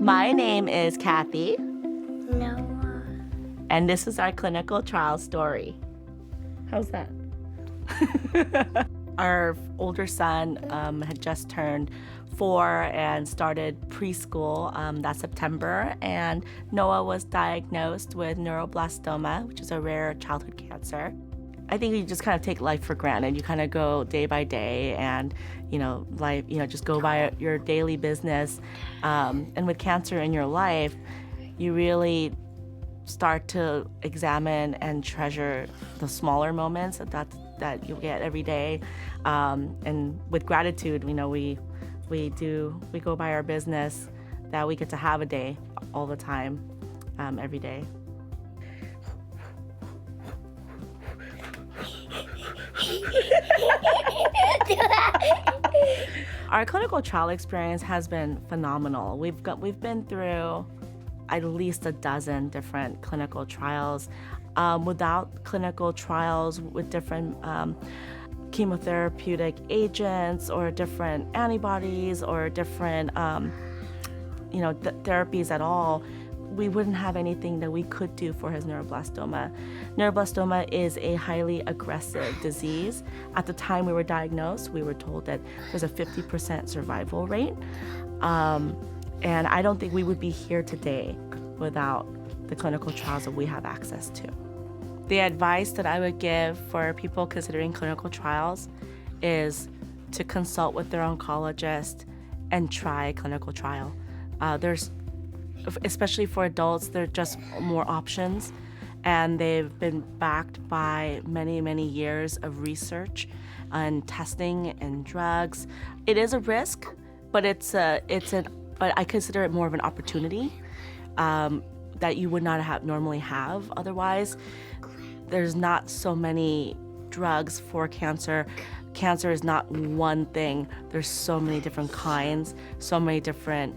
My name is Cathy, Noah. and this is our clinical trial story. How's that? Our older son had just turned 4 and started preschool that September, and Noah was diagnosed with neuroblastoma, which is a rare childhood cancer. I think you just kind of take life for granted. You kind of go day by day and, just go by your daily business. And with cancer in your life, you really start to examine and treasure the smaller moments that you get every day. And with gratitude, we go by our business, that we get to have a day all the time, every day. Our clinical trial experience has been phenomenal. We've been through at least a dozen different clinical trials. Without clinical trials with different chemotherapeutic agents or different antibodies or different therapies at all, we wouldn't have anything that we could do for his neuroblastoma. Neuroblastoma is a highly aggressive disease. At the time we were diagnosed, we were told that there's a 50% survival rate. And I don't think we would be here today without the clinical trials that we have access to. The advice that I would give for people considering clinical trials is to consult with their oncologist and try a clinical trial. Especially for adults, there are just more options, and they've been backed by many, many years of research and testing and drugs. It is a risk, but but I consider it more of an opportunity that you would not normally have otherwise. There's not so many drugs for cancer. Cancer is not one thing. There's so many different kinds, so many different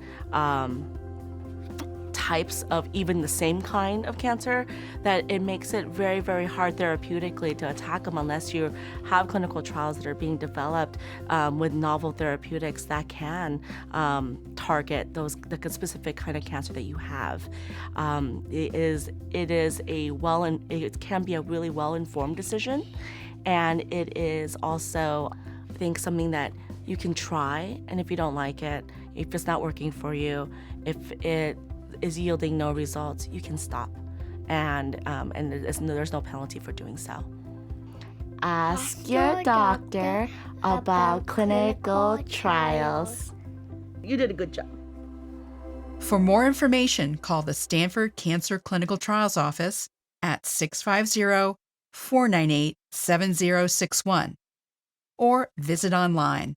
types of even the same kind of cancer, that it makes it very, very hard therapeutically to attack them unless you have clinical trials that are being developed with novel therapeutics that can target the specific kind of cancer that you have. It can be a really well-informed decision, and it is also, I think, something that you can try, and if you don't like it, if it's not working for you, if it is yielding no results, you can stop, and there's no penalty for doing so. Ask your doctor about clinical trials. You did a good job. For more information, call the Stanford Cancer Clinical Trials Office at 650-498-7061 or visit online